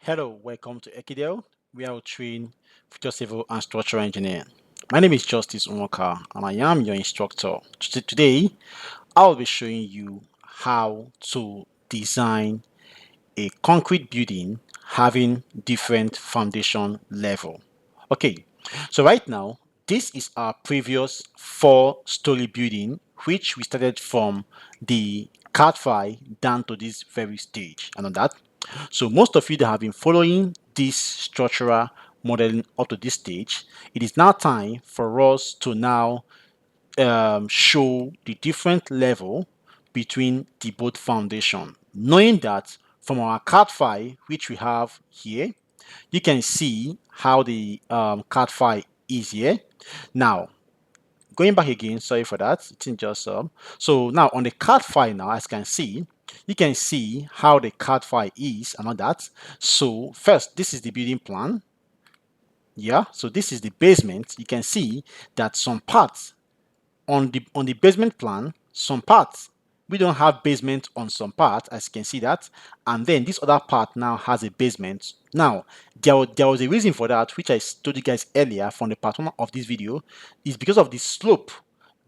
Hello, welcome to Ekidel. We are trained future civil and structural engineer. My name is Justice Umoka and I am your instructor. Today, I'll be showing you how to design a concrete building having different foundation level. Okay, so right now, this is our previous four-story building, which we started from the cat down to this very stage. And on that, so most of you that have been following this structural modeling up to this stage, it is now time for us to now show the different level between the both foundation. Knowing that from our cat file, which we have here, you can see how the cat file is here. Now, going back again, sorry for that, it's in just so now on the cat file now, as you can see, you can see how the cat file is and all that. So first, this is the building plan. Yeah, so this is the basement. You can see that some parts on the basement plan, some parts we don't have basement on some parts, as you can see that, and then this other part now has a basement. Now there was a reason for that, which I told you guys earlier from the part one of this video, is because of the slope.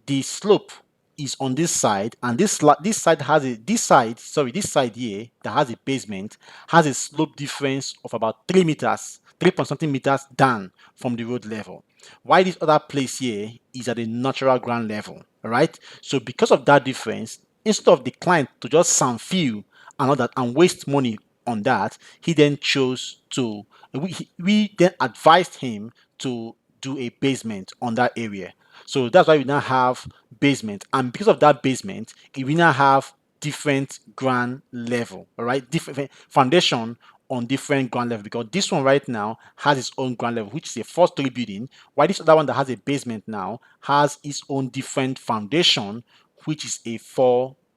The slope is on this side, and this side has a this side here that has a basement has a slope difference of about 3 meters, 3 point something meters down from the road level, while this other place here is at the natural ground level. All right, so because of that difference, instead of the client to just sound feel and all that and waste money on that, he then chose to we then advised him to do a basement on that area. So that's why we now have basement, and because of that basement, we now have different ground level. All right, different foundation on different ground level, because this one right now has its own ground level, which is a four-story building, while this other one that has a basement now has its own different foundation, which is a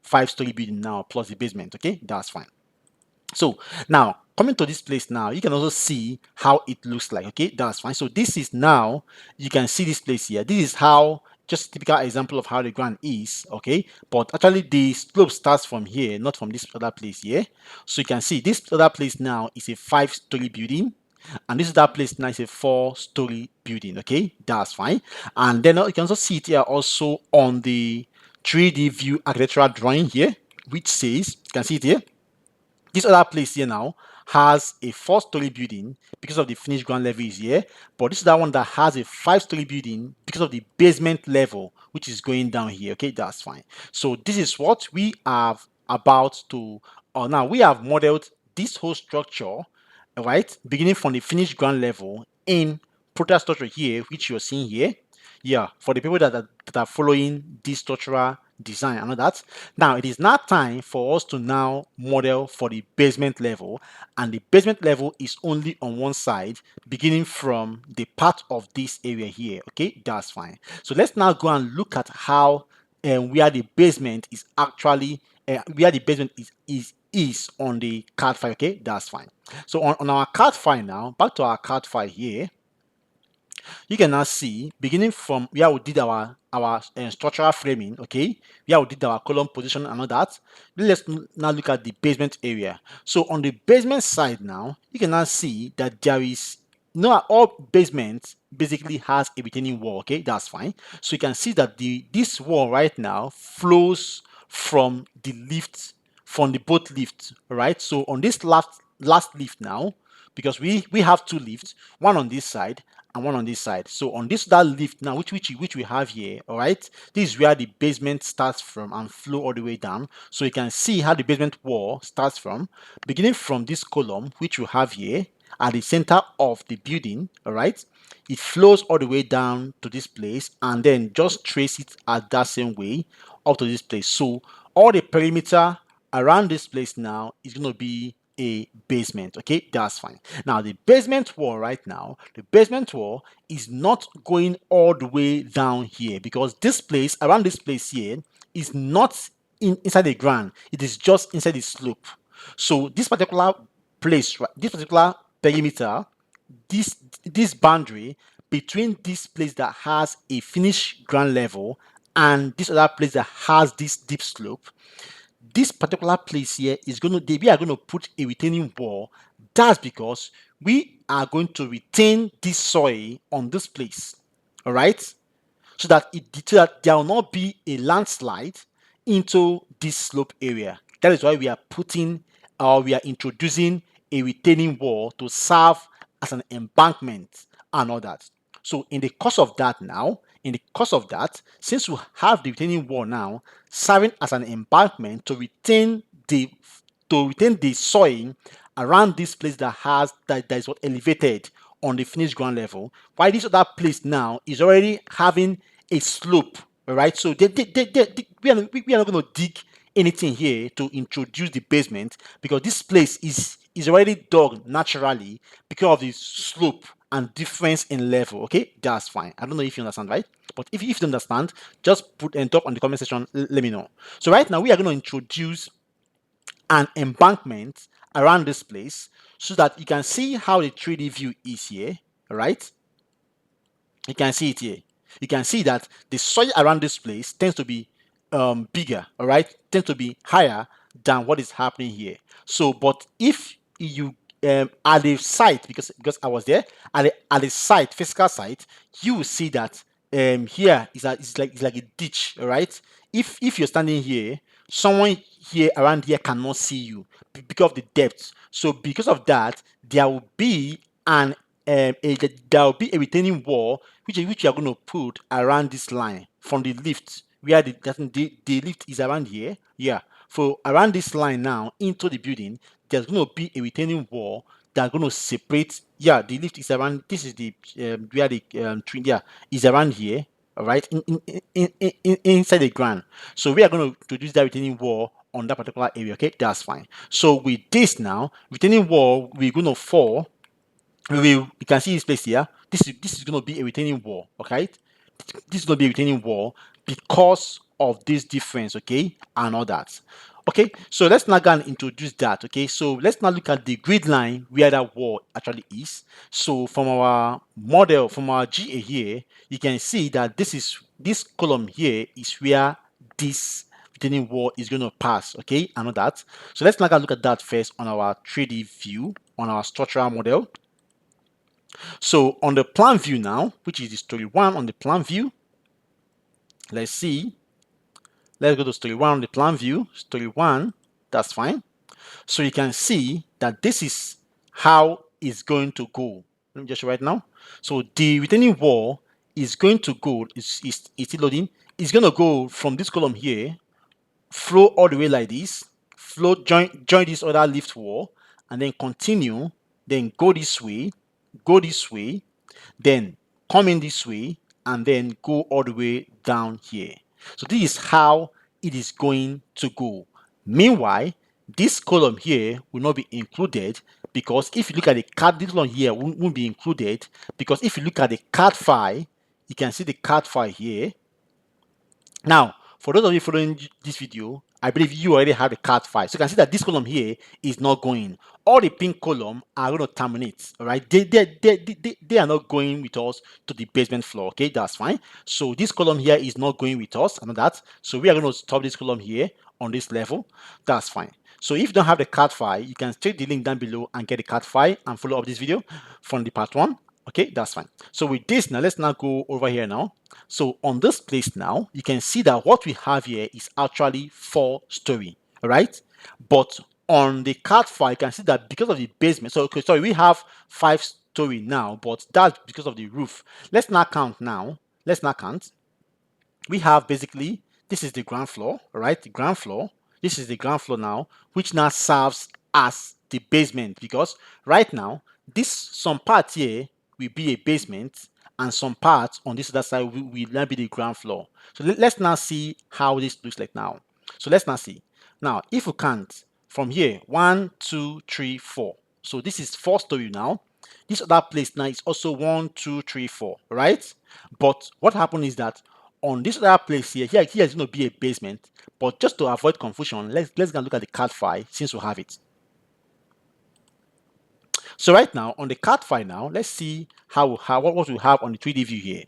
five-story building now plus the basement. Okay, that's fine. So now coming to this place now, you can also see how it looks like. Okay, that's fine. So this is now, you can see this place here. This is how, just a typical example of how the ground is. Okay, but actually the slope starts from here, not from this other place here. So you can see this other place now is a five-story building, and this other place now is a four-story building. Okay, that's fine. And then you can also see it here also on the 3D view architectural drawing here, which says, you can see it here, this other place here now has a four-story building because of the finished ground level is here, but this is that one that has a five-story building because of the basement level, which is going down here. Okay, that's fine. So this is what we have about to, or now we have modeled this whole structure, right, beginning from the finished ground level in Protastructure here, which you're seeing here. Yeah, for the people that are following this structural design and all that. Now it is now time for us to now model for the basement level, and the basement level is only on one side, beginning from the part of this area here. Okay, that's fine. So let's now go and look at how where the basement is actually where the basement is on the card file. Okay, that's fine. So on our card file now, back to our card file here, you can now see, beginning from where we did our structural framing, okay, where we did our column position and all that. Let's now look at the basement area. So on the basement side now, you can now see that there is no, all basement basically has a retaining wall. Okay, that's fine. So you can see that this wall right now flows from the lift, from the boat lift, right? So on this last lift now, because we have two lifts, one on this side and one on this side. So on this that lift now, which we have here, all right, this is where the basement starts from and flow all the way down. So you can see how the basement wall starts from, beginning from this column which we have here at the center of the building. All right, it flows all the way down to this place, and then just trace it at that same way up to this place. So all the perimeter around this place now is going to be a basement. Okay, that's fine. Now the basement wall right now, the basement wall is not going all the way down here, because this place, around this place here, is not inside the ground, it is just inside the slope. So this particular place, right, this particular perimeter, this boundary between this place that has a finished ground level and this other place that has this deep slope, this particular place here is we are going to put a retaining wall. That's because we are going to retain this soil on this place. All right, so that there will not be a landslide into this slope area. That is why we are putting or we are introducing a retaining wall to serve as an embankment and all that. So in the course of that now, since we have the retaining wall now serving as an embankment to retain the soil around this place that is what elevated on the finished ground level, while this other place now is already having a slope. All right, so we are not going to dig anything here to introduce the basement, because this place is already dug naturally because of the slope and difference in level. Okay, that's fine. I don't know if you understand, right? But if you don't understand, just put and drop on the comment section. Let me know. So right now we are going to introduce an embankment around this place so that you can see how the 3D view is here. Right, you can see it here. You can see that the soil around this place tends to be bigger, all right, tends to be higher than what is happening here. So, but if you at the site, because I was there at the site, physical site, you will see that here it's like a ditch, all right. If you're standing here, someone here around here cannot see you because of the depth. So because of that, there will be there will be a retaining wall which you are going to put around this line from the lift, where the lift is around here. Yeah, so around this line now into the building, there's going to be a retaining wall that's going to separate. Yeah, the lift is around. This is the where the tree, yeah, is around here. All right, inside the ground. So we are going to introduce that retaining wall on that particular area. Okay, that's fine. So with this now, retaining wall, we're going to fall. You can see this place here. This is going to be a retaining wall. Okay, this is going to be a retaining wall because of this difference. Okay, and all that. Okay, so let's now go and introduce that. Okay, so let's now look at the grid line where that wall actually is. So from our model, from our GA here, you can see that this column here is where this retaining wall is going to pass. Okay, and all that. So let's now go and look at that first on our 3D view on our structural model. So on the plan view now, which is the story 1 on the plan view, let's see. Let's go to story 1 on the plan view. Story 1, that's fine. So you can see that this is how it's going to go. Let me just show right now. So the retaining wall is going to go, is still loading. It's going to go from this column here, flow all the way like this, flow, join this other lift wall, and then continue, then go this way, then come in this way, and then go all the way down here. So this is how it is going to go. Meanwhile, this column here will not be included, because if you look at the CAD, this one here won't be included, because if you look at the CAD file, you can see the CAD file here. Now, for those of you following this video, I believe you already have the CAD file. So you can see that this column here is not going. All the pink column are going to terminate. All right, they are not going with us to the basement floor. Okay, that's fine. So this column here is not going with us. I know that. So we are going to stop this column here on this level. That's fine. So if you don't have the CAD file, you can check the link down below and get the CAD file and follow up this video from the part 1. Okay, that's fine. So with this now, let's now go over here now. So on this place now, you can see that what we have here is actually 4-story, all right? But on the CAD file, you can see that because of the basement, so okay, sorry, we have 5-story now, but that's because of the roof. Let's not count now. Let's not count. We have basically, this is the ground floor, all right? The ground floor. This is the ground floor now, which now serves as the basement, because right now, this some part here will be a basement, and some parts on this other side will now be the ground floor. So let's now see how this looks like now. So let's now see. Now, if we count from here, 1, 2, 3, 4. So this is 4-story now. This other place now is also 1, 2, 3, 4, right? But what happened is that on this other place here is going to be a basement. But just to avoid confusion, let's go and look at the CAD file since we have it. So right now on the CAD file now, let's see what we have on the 3D view here.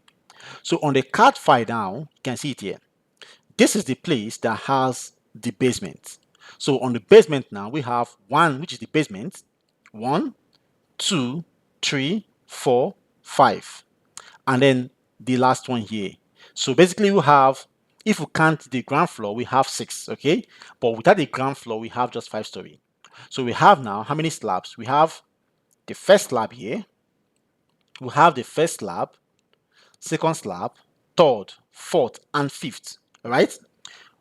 So on the CAD file now, you can see it here. This is the place that has the basement. So on the basement now, we have 1, which is the basement. 1, 2, 3, 4, 5. And then the last one here. So basically we have, if we count the ground floor, we have 6, okay? But without the ground floor, we have just 5 story. So we have now how many slabs? We have the first slab here. We have the first slab, second slab, third, fourth, and fifth. All right?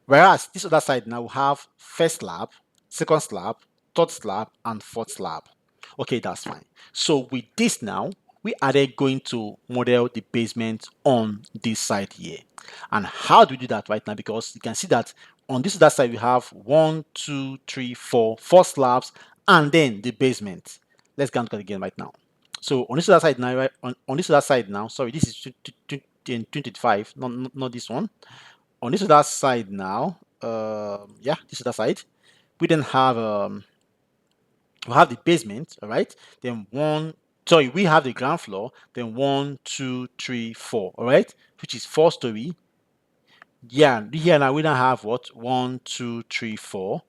Whereas this other side now we have first slab, second slab, third slab, and fourth slab. Okay, that's fine. So with this now, we are then going to model the basement on this side here. And how do we do that right now? Because you can see that on this other side we have 1, 2, 3, 4, 4 slabs, and then the basement. Let's go and look at it again right now. So on this other side now, right, on this other side now, sorry, this is 2025, not this one. On this other side now, yeah, this other side, we then have we have the basement, all right. Then we have the ground floor. Then 1, 2, 3, 4, all right, which is 4 story. Yeah, here now we don't have what 1, 2, 3, 4.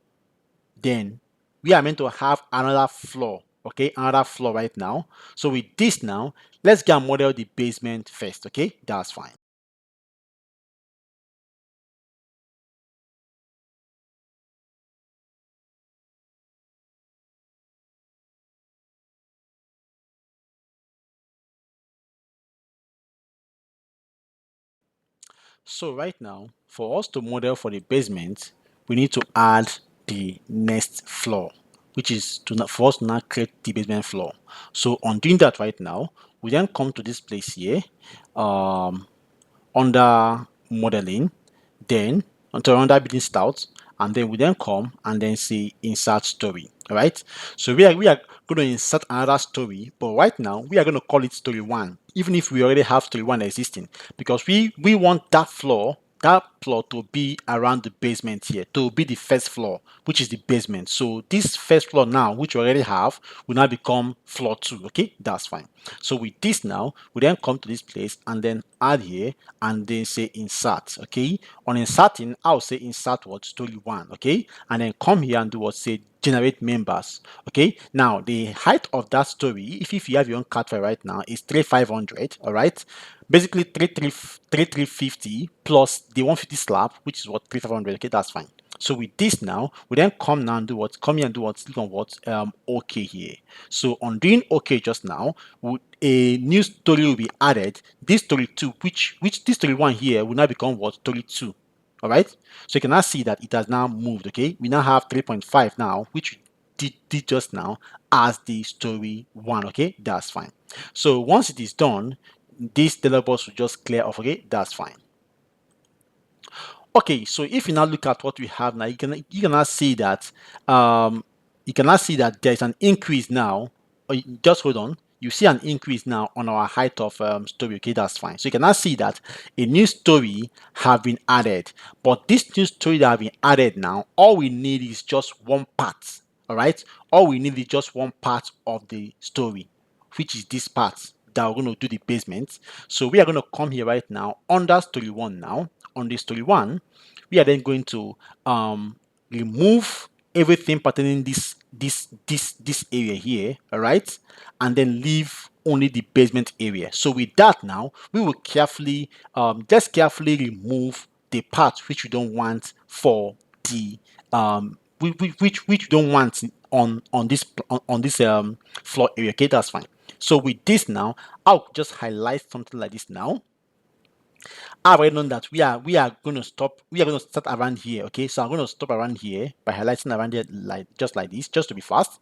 Then we are meant to have another floor, okay, another floor right now. So with this now, let's go and model the basement first, okay. That's fine. So right now, for us to model for the basement, we need to add the next floor, which is for us to now create the basement floor. So on doing that right now, we then come to this place here, um, under modeling, then under building start, and then we then come and then say insert story. All right. So we are going to insert another story, but right now we are going to call it story 1, even if we already have story 1 existing, because we want that floor to be around the basement here, to be the first floor, which is the basement. So this first floor now, which we already have, will now become floor 2. Okay, that's fine. So with this now, we then come to this place and then add here and then say insert. Okay, on inserting, I'll say insert what story 1. Okay, and then come here and do what, say generate members. Okay, now the height of that story, if you have your own cat file right now, is 3500. All right, basically 3350 plus the 150 slab, which is what 3500. Okay, that's fine. So with this now, we then come now and do what? Come here and do what? Click on what? OK here. So on doing OK just now, a new story will be added. This story 2, which this story 1 here will now become what? Story 2. All right. So you can now see that it has now moved. Okay, we now have 3.5 now, which we did just now as the story 1. Okay, that's fine. So once it is done, this delta box will just clear off. Okay, that's fine. Okay, so if you now look at what we have now, you can now see that there's an increase now. Just hold on. You see an increase now on our height of story. Okay, that's fine. So you can now see that a new story have been added. But this new story that have been added now, all we need is just one part. All right, all we need is just one part of the story, which is this part that we're going to do the basement. So we are going to come here right now under story 1 now. On the story 1, we are then going to remove everything pertaining this area here, all right, and then leave only the basement area. So with that now, we will carefully just carefully remove the part which we don't want for the which we don't want on this floor area. Okay, that's fine. So with this now, I'll just highlight something like this now. I've already known that we are going to stop. We are going to start around here. Okay, so I'm going to stop around here by highlighting around here like this, just to be fast.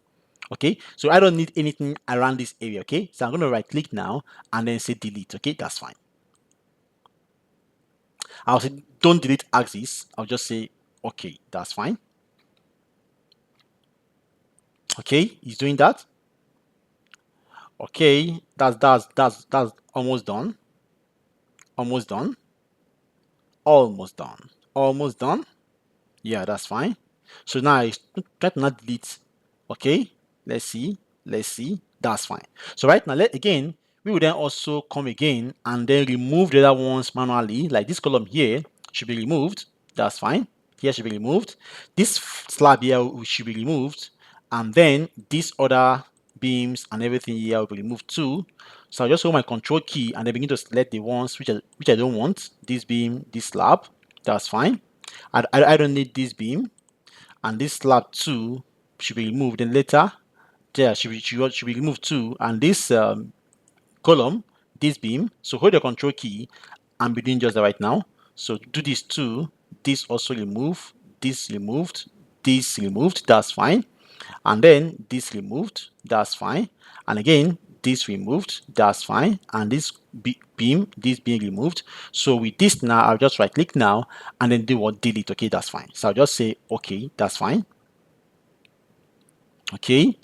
Okay, so I don't need anything around this area. Okay, so I'm going to right click now and then say delete. Okay, that's fine. I'll say don't delete axis. I'll just say okay, that's fine. Okay, he's doing that. Okay, that's almost done. Almost done. Almost done. Almost done. Yeah, that's fine. So now I try to not delete. Okay, let's see. Let's see. That's fine. So right now, again, we will then also come again and then remove the other ones manually. Like this column here should be removed. That's fine. here should be removed. This slab here should be removed, and then these other beams and everything here will be removed too. So I'll just hold my control key and then begin to select the ones which I don't want. This beam, this slab, that's fine. I don't need this beam, and this slab too should be removed. Then later, yeah, should be removed too, and this column, this beam. So hold your control key and be doing just that right now. So do this too. This also remove, this removed, this removed, that's fine. And then this removed, that's fine. And again, this removed, that's fine. And this beam, this being removed. So with this now, I'll just right click now and then do what? Delete. Okay, that's fine. So I'll just say, okay, that's fine. Okay,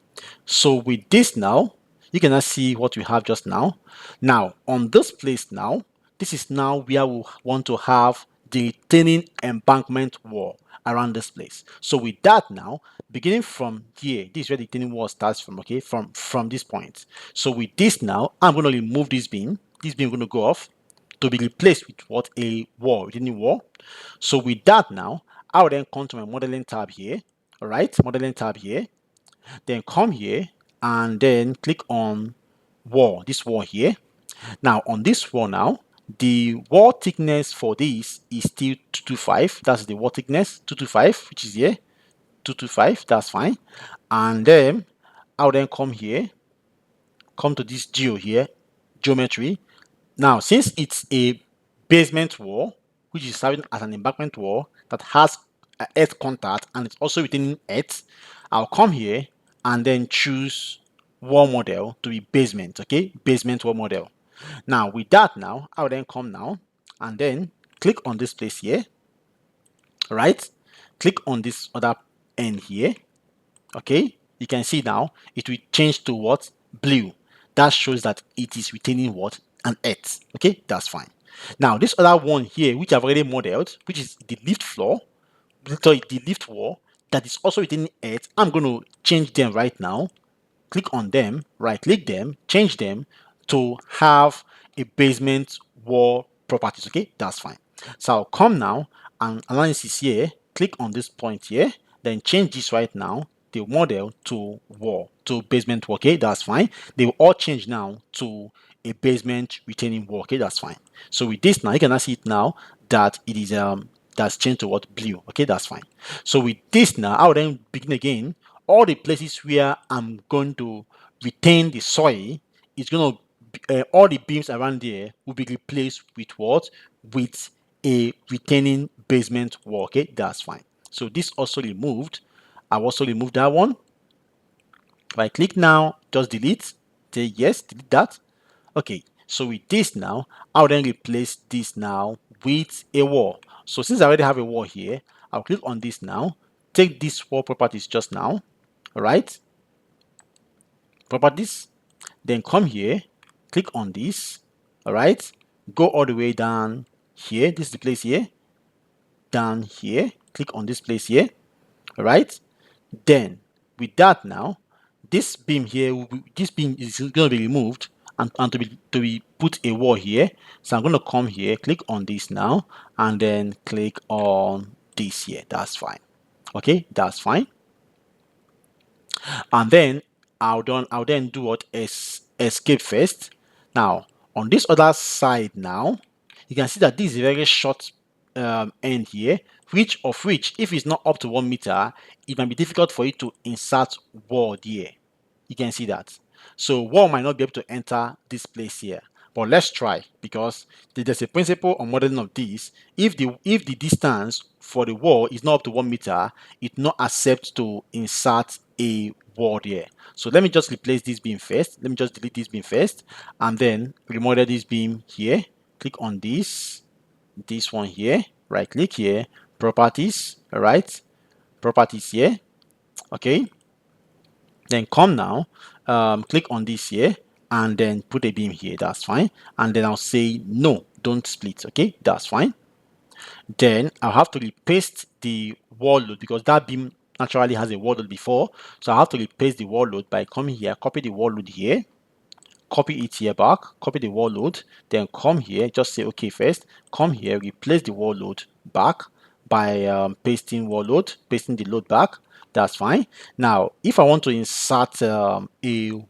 so with this now, you can now see what we have just now. Now on this place now, this is now where we want to have the retaining embankment wall around this place. So with that now, beginning from here, this is where the retaining wall starts from. Okay, from this point. So with this now, I'm going to remove this beam. This beam is going to go off to be replaced with what? A wall, retaining wall. So with that now, I will then come to my modeling tab here. All right, modeling tab here. Then come here and then click on wall, this wall here. Now on this wall now, the wall thickness for this is still 225. That's the wall thickness, 225, which is here, 225, that's fine. And then I'll then come here, come to this geo here, geometry. Now, since it's a basement wall, which is serving as an embankment wall that has earth contact and it's also retaining earth, I'll come here and then choose wall model to be basement. Okay, basement wall model. Now with that now, I'll then come now and then click on this place here, right? Click on this other end here. Okay, you can see now it will change to what? Blue. That shows that it is retaining what? An earth. Okay, that's fine. Now this other one here, which I've already modeled, which is the lift floor, sorry, the lift wall, that is also retaining earth. I'm going to change them right now. Click on them, right click them, change them to have a basement wall properties. Okay, that's fine. So I'll come now and analysis here, click on this point here, then change this right now, the model to wall, to basement wall. Okay, that's fine. They will all change now to a basement retaining wall. Okay, that's fine. So with this now, you can now see it now that it is that's changed to what? Blue. Okay, that's fine. So with this now, I will then begin again. All the places where I'm going to retain the soil is going to all the beams around there will be replaced with what? With a retaining basement wall. Okay, that's fine. So this also removed. I've also removed that one. If I click now, just delete. Say yes, delete that. Okay, so with this now, I'll then replace this now with a wall. So since I already have a wall here, I'll click on this now. Take this wall properties just now. All right, properties. Then come here, click on this. All right, go all the way down here. This is the place here. Down here, click on this place here. All right. Then with that now, this beam here, this beam is going to be removed and to be put a wall here. So I'm going to come here, click on this now, and then click on this here. That's fine. Okay, that's fine. And then I'll then do what? Escape first. Now on this other side now, you can see that this is a very short end here, which if it's not up to 1 meter, it might be difficult for you to insert wall here. You can see that. So wall might not be able to enter this place here. But let's try, because there's a principle on modeling of this. If the distance for the wall is not up to 1 meter, it not accept to insert a wall there. So let me just replace this beam first. Let me just delete this beam first, and then remodel this beam here. Click on this one here. Right click here. Properties. All right. Properties here. Okay. Then come now, click on this here and then put a beam here. That's fine. And then I'll say no, don't split. Okay, that's fine. Then I'll have to repaste the wall load because that beam naturally has a wall load before. So I have to repaste the wall load by coming here, copy the wall load here, copy it here back, copy the wall load, then come here, just say okay first, come here, replace the wall load back, by pasting the load back. That's fine. Now, if I want to insert a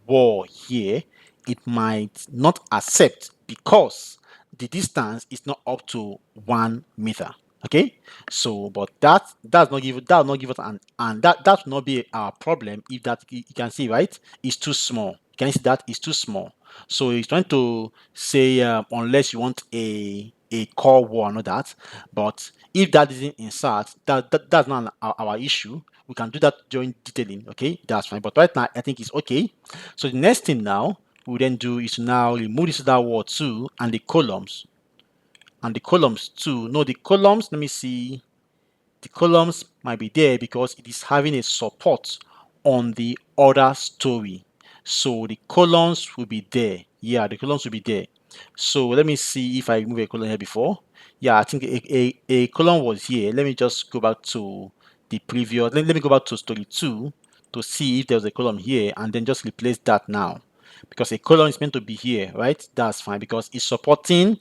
wall here, it might not accept because the distance is not up to 1 meter. Okay, so but that will not give us that will not be our problem if that you can see, right, it's too small. Can you see that it's too small? So it's trying to say unless you want a core wall, not that. But if that isn't insert, that's not our issue. We can do that during detailing. Okay, that's fine. But right now I think it's okay. So the next thing now we then do is to now remove this other wall too, and the columns too. No, the columns, let me see, the columns might be there because it is having a support on the other story. So the columns will be there. Yeah, the columns will be there. So let me see if I remove a column here before. Yeah, I think a column was here. Let me just go back to the previous. Let me go back to story 2 to see if there's a column here and then just replace that now, because a column is meant to be here, right? That's fine because it's supporting.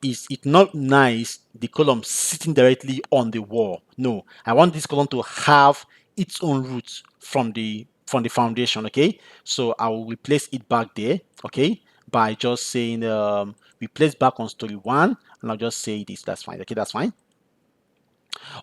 Is it not nice the column sitting directly on the wall? No, I want this column to have its own roots from the foundation. Okay, so I will replace it back there. Okay, by just saying replace back on story 1, and I'll just say this. That's fine. Okay, that's fine.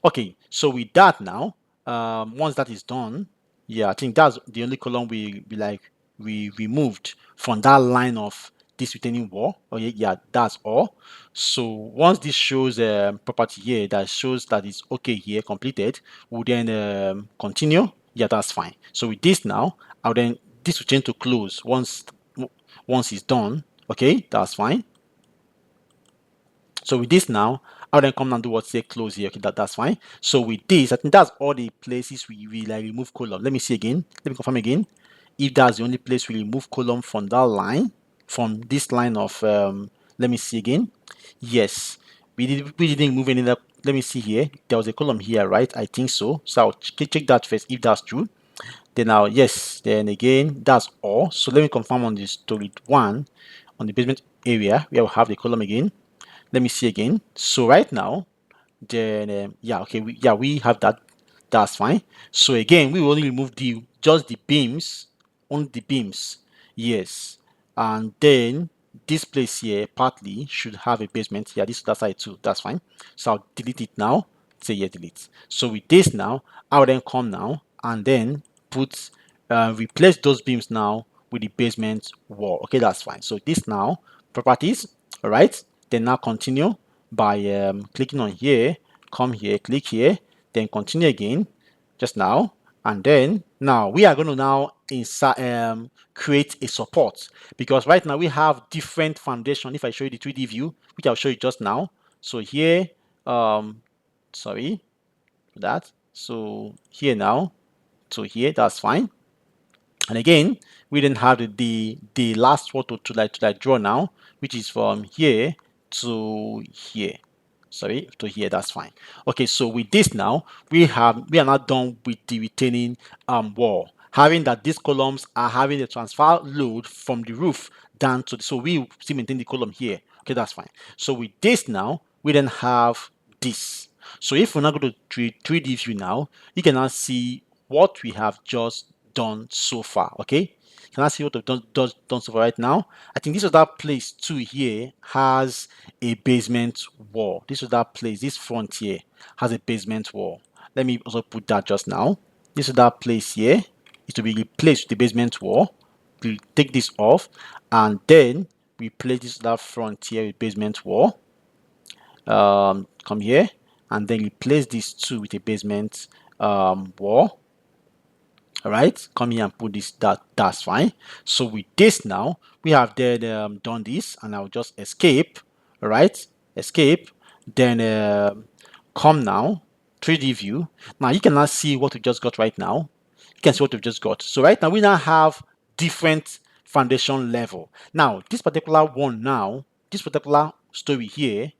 Okay, so with that now, once that is done, yeah, I think that's the only column we removed from that line of this retaining wall. Oh yeah, that's all. So once this shows property here that shows that it's okay here, completed, we'll then continue. Yeah, that's fine. So with this now, I'll then this will change to close once it's done. Okay, that's fine. So with this now, I'll then come down and do what say close here. Okay, that's fine. So with this, I think that's all the places we like remove column. Let me see again. Let me confirm again. If that's the only place we remove column from that line, from this line of let me see again. Yes, we didn't remove any other. Let me see here. There was a column here, right? I think so. So I'll check that first if that's true. Then now, yes, then again, that's all. So let me confirm on the story 1 on the basement area where we have the column again. Let me see again. So right now, then yeah, okay, we have that. That's fine. So again, we will only remove just the beams, only the beams. Yes, and then this place here partly should have a basement. Yeah, this that side too. That's fine. So I'll delete it now. Say yeah, delete. So with this now, I'll then come now and then put replace those beams now with the basement wall. Okay, that's fine. So this now properties. All right. Then now continue by clicking on here, come here, click here, then continue again just now, and then now we are going to now insert create a support, because right now we have different foundation. If I show you the 3D view, which I'll show you just now, so here sorry for that, so here now to here, that's fine. And again, we then have the last photo to draw now, which is from here to here. Sorry, to here, that's fine. Okay, so with this now, we are now done with the retaining wall. Having that these columns are having a transfer load from the roof down to so we still maintain the column here. Okay, that's fine. So with this now, we then have this. So if we now go to 3D view now, you can now see what we have just done so far. Okay, can I see what I've done so far right now? I think this other place too here has a basement wall. This other place, this front here has a basement wall. Let me also put that just now. This other place here is to be replaced with the basement wall. We take this off and then replace this other front here with basement wall. Come here and then replace these two with a basement wall. All right, come here and put this. That's fine. So with this now, we have then done this, and I'll just escape. All right, escape. Then come now, 3D view. Now you can now see what we just got right now. You can see what we've just got. So right now we now have different foundation level. Now this particular one now, this particular story here,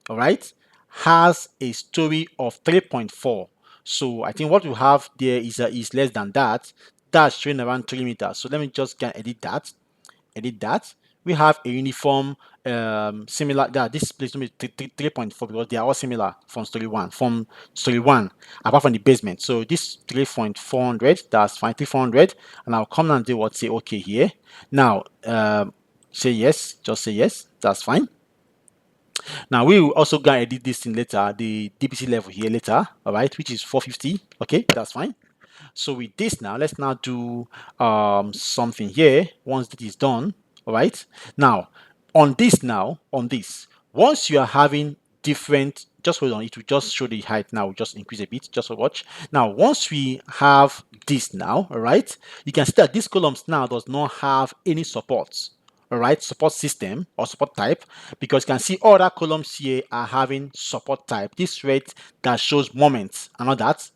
all right, has a story of 3.4. So I think what we have there is less than that. That's showing around 3 meters. So let me just edit that. Edit that. we have a uniform similar that this place 3.4 because they are all similar from story one apart from the basement. So this 3.400, that's fine, 3,400, and I'll come and do what, say okay here. Now say yes, just say yes, that's fine. Now we will also go and edit this thing later, the DPC level here later, all right, which is 450. Okay, that's fine. So with this now, let's now do something here. Once this is done, all right. Now on this once you are having different, just hold on, it will just show the height now. We'll just increase a bit, just watch. Now once we have this now, all right, you can see that this columns now does not have any supports. All right, support system or support type, because you can see all that columns here are having support type. This red that shows moments and all that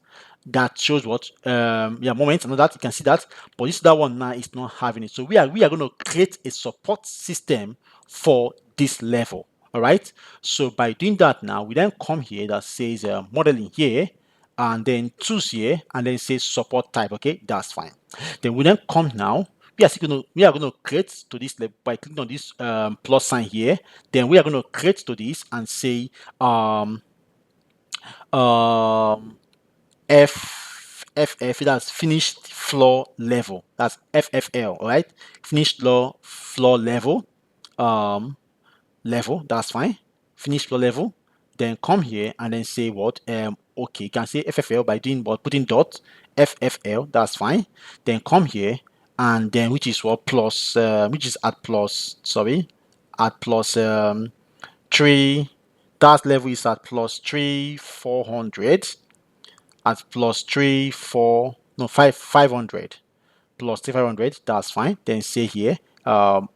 shows what yeah, moments and all that, you can see that, but this other one now is not having it. So we are going to create a support system for this level. All right, so by doing that now, we then come here that says modeling here, and then choose here, and then say support type. Okay, that's fine. Then we then come now, we are going to create to this level by clicking on this plus sign here. Then we are going to create to this and say FFF, that's finished floor level. That's FFL, all right? Finished floor level, level, that's fine. Finished floor level. Then come here and then say what? Okay, you can say FFL by doing what? Putting dot FFL, that's fine. Then come here and then which is what plus which is at plus, sorry, at plus 3, that level is at plus 3,400, at plus 3, 4, no, 500, plus 500, that's fine. Then say here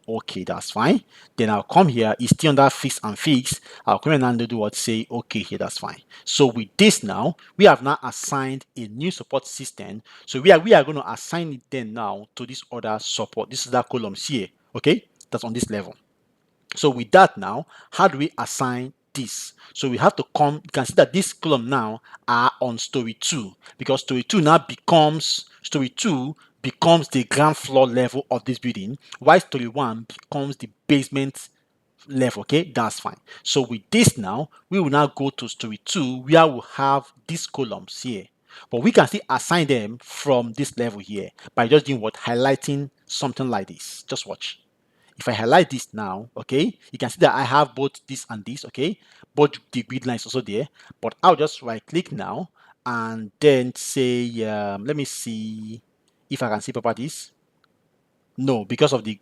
okay, that's fine. Then I'll come here, it's still under fix and fix. I'll come in and do what, say okay here, that's fine. So with this now, we have now assigned a new support system. So we are going to assign it then now to this other support. This is that columns here, okay, that's on this level. So with that now, how do we assign this? So we have to come, you can see that this column now are on story 2, because story 2 now becomes, story 2 becomes the ground floor level of this building, while story 1 becomes the basement level. Okay, that's fine. So with this now, we will now go to story 2 where we'll have these columns here. But we can still assign them from this level here by just doing what? Highlighting something like this. Just watch. If I highlight this now, okay, you can see that I have both this and this, okay, both the grid lines also there. But I'll just right click now and then say let me see if I can see properties. No, because of the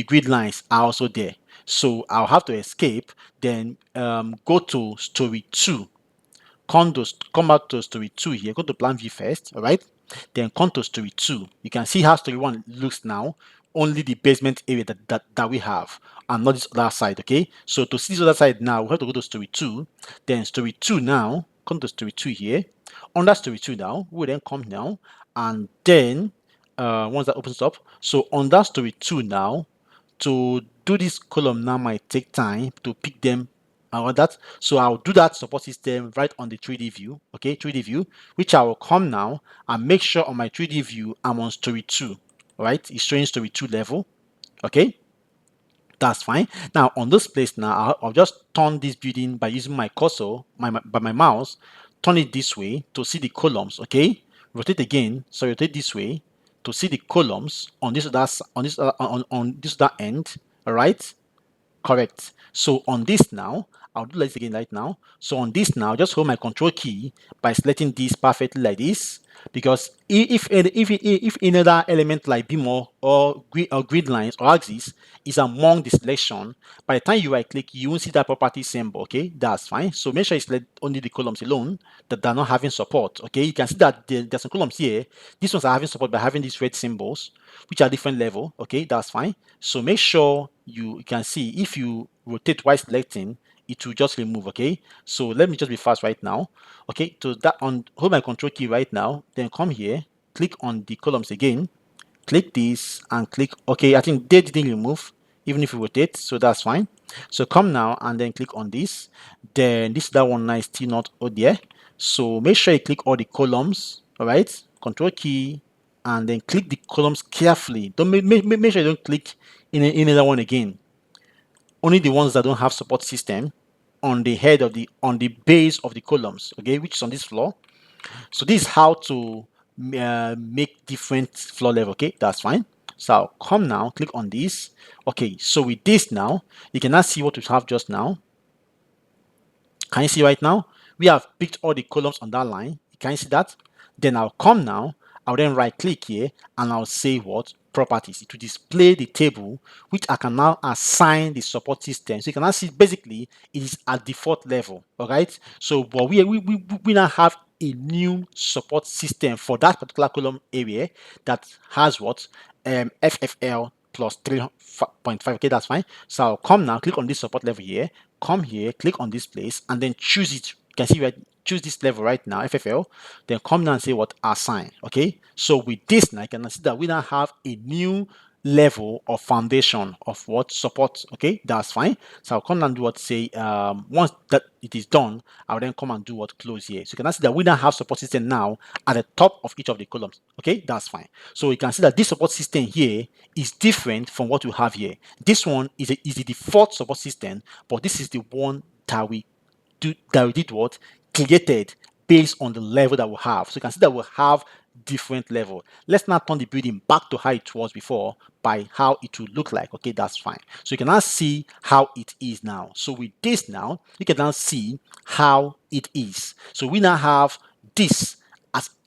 grid lines are also there, so I'll have to escape, then go to story 2, come back to story 2 here, go to plan view first, all right, then come to story 2. You can see how story 1 looks now, only the basement area that we have, and not this other side. Okay, so to see this other side now, we have to go to story 2, then story 2 now, come to story 2 here. Under story 2 now, we will then come now, and then once that opens up, so on that story 2 now, to do this column now might take time to pick them and all that. So I'll do that support system right on the 3D view, okay, 3D view, which I will come now and make sure on my 3D view I'm on story 2, right? It's showing story 2 level, okay, that's fine. Now on this place now, I'll just turn this building by using my cursor, by my mouse, turn it this way to see the columns, okay, rotate again, so rotate this way to see the columns on this on this other end, all right. Correct. So on this now, I'll do this again right now. So on this now, just hold my control key by selecting this perfectly like this. Because if another element like beam or grid lines or axis is among the selection, by the time you right click, you won't see that property symbol. Okay, that's fine. So make sure you select only the columns alone that are not having support. Okay, you can see that there's some columns here. These ones are having support by having these red symbols, which are different level. Okay, that's fine. So make sure you can see if you rotate while selecting, it will just remove. Okay, so let me just be fast right now. Okay, so that on hold my control key right now, then come here, click on the columns again, click this and click okay. I think they didn't remove even if you rotate, so that's fine. So come now and then click on this, then this that one now is still not out there, so make sure you click all the columns. All right, control key, and then click the columns carefully. Don't make sure you don't click in another one again. Only the ones that don't have support system on the head of the on the base of the columns, okay, which is on this floor. So this is how to make different floor level. Okay, that's fine. So I'll come now, click on this. Okay, so with this now, you can now see what we have just now. Can you see right now? We have picked all the columns on that line. Can you see that? Then I'll come now, I'll then right click here and I'll say what? Properties. To display the table, which I can now assign the support system. So you can now see basically it is at default level. All right. So but we now have a new support system for that particular column area that has what? FFL plus 3.5. Okay, that's fine. So I'll come now, click on this support level here, come here, click on this place, and then choose it. You can see right, choose this level right now, FFL. Then come down and say what? Assign. Okay, so with this now, you can see that we now have a new level of foundation of what support. Okay, that's fine. So I'll come and do what? Say once that it is done, I'll then come and do what? Close here. So you can see that we now have support system now at the top of each of the columns. Okay, that's fine. So you can see that this support system here is different from what we have here. This one is the default support system, but this is the one that we did what? Created based on the level that we have. So you can see that we have different level. Let's now turn the building back to how it was before by how it would look like. Okay, that's fine. So you can now see how it is now. So with this now, you can now see how it is. So we now have this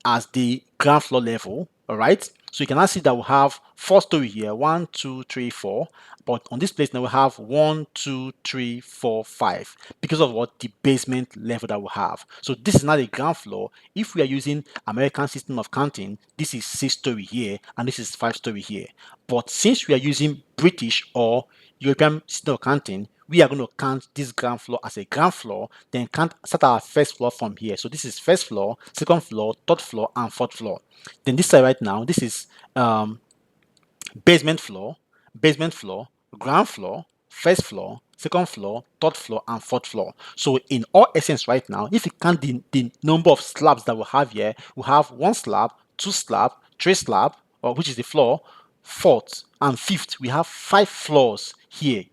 as the ground floor level. All right. So you can now see that we have 4 story here, 1, 2, 3, 4. But on this place now we have 1, 2, 3, 4, 5 because of what? The basement level that we have. So this is not the ground floor. If we are using American system of counting, this is 6 story here and this is 5 story here. But since we are using British or European system of counting, we are going to count this ground floor as a ground floor, then count start our first floor from here. So this is first floor, second floor, third floor, and fourth floor. Then this side right now, this is basement floor, ground floor, first floor, second floor, third floor, and fourth floor. So in all essence right now, if you count the number of slabs that we have here, we have 1 slab, 2 slab, 3 slab, or which is the floor, fourth and fifth. We have 5 floors here.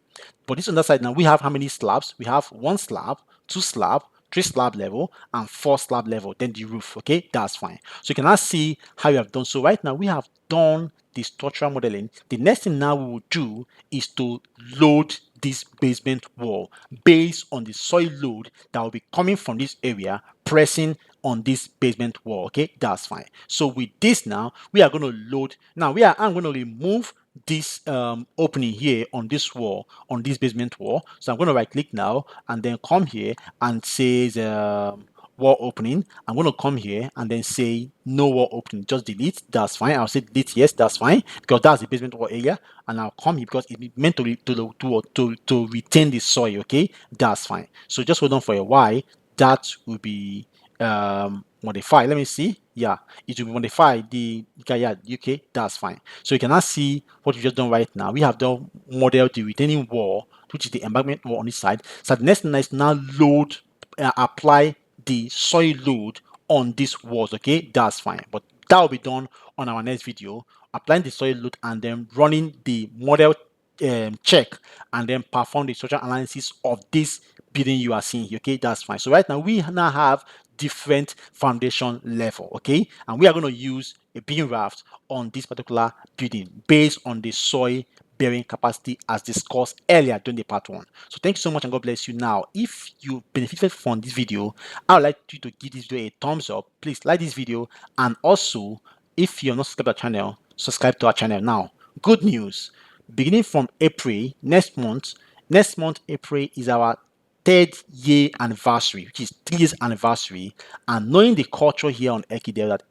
But this on that side now, we have how many slabs? We have 1 slab, 2 slab, 3 slab level, and 4 slab level. Then the roof. Okay, that's fine. So you can now see how you have done. So right now we have done the structural modeling. The next thing now we will do is to load this basement wall based on the soil load that will be coming from this area pressing on this basement wall. Okay, that's fine. So with this now, we are going to load. Now I'm going to remove this opening here on this wall, on this basement wall. So I'm going to right click now and then come here and say wall opening. I'm going to come here and then say no wall opening, just delete. That's fine. I'll say delete, yes, that's fine, because that's the basement wall area. And I'll come here because it's meant to retain the soil. Okay, that's fine. So just hold on for a while. That will be modify. Let me see. Yeah, it will be modified. Yeah, okay, that's fine. So you can now see what we've just done right now. We have done model the retaining wall, which is the embankment wall on this side. So the next thing is now load, apply the soil load on these walls. Okay, that's fine. But that will be done on our next video. Applying the soil load and then running the model check and then perform the structural analysis of this building you are seeing here. Okay, that's fine. So right now we now have different foundation level. Okay, and we are going to use a beam raft on this particular building based on the soil bearing capacity as discussed earlier during the part 1. So thank you so much and God bless you. Now, if you benefited from this video, I would like you to give this video a thumbs up. Please like this video, and also if you're not subscribed to our channel, subscribe to our channel now. Good news, beginning from April next month April is our 3rd year anniversary, which is 3 years anniversary. And knowing the culture here on Ekidel, that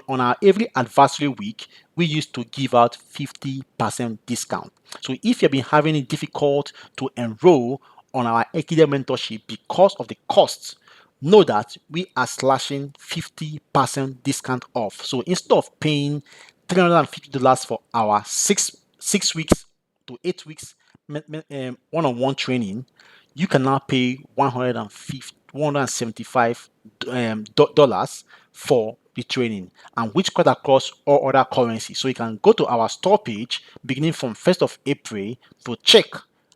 on our every anniversary week, we used to give out 50% discount. So if you've been having it difficult to enroll on our Ekidel mentorship because of the costs, know that we are slashing 50% discount off. So instead of paying $350 for our six weeks to 8 weeks one-on-one training, you can now pay $175 dollars for the training and which cut across all other currencies. So you can go to our store page beginning from 1st of April to check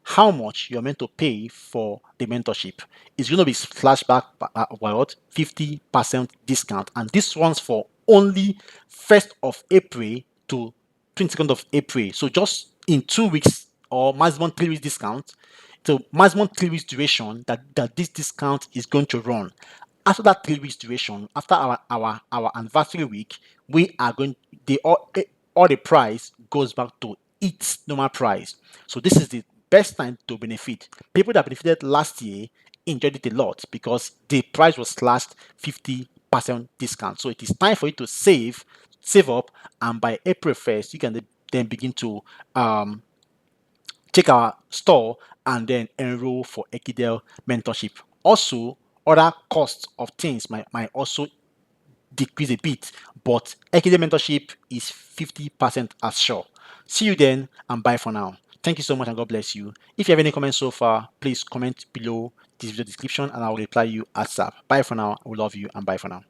how much you're meant to pay for the mentorship. It's going to be flashback about 50% discount, and this one's for only 1st of April to 22nd of April. So just in 2 weeks or maximum 3 weeks discount. So maximum 3 weeks duration that this discount is going to run. After that 3 weeks duration, after our anniversary week, we are going all the price goes back to its normal price. So this is the best time to benefit. People that benefited last year enjoyed it a lot because the price was slashed 50% discount. So it is time for you to save up, and by April 1st, you can then begin to check our store and then enroll for Ekidel mentorship. Also, other costs of things might also decrease a bit, but Ekidel mentorship is 50% as sure. See you then, and bye for now. Thank you so much and God bless you. If you have any comments so far, please comment below this video description and I will reply you ASAP. Bye for now. We love you and bye for now.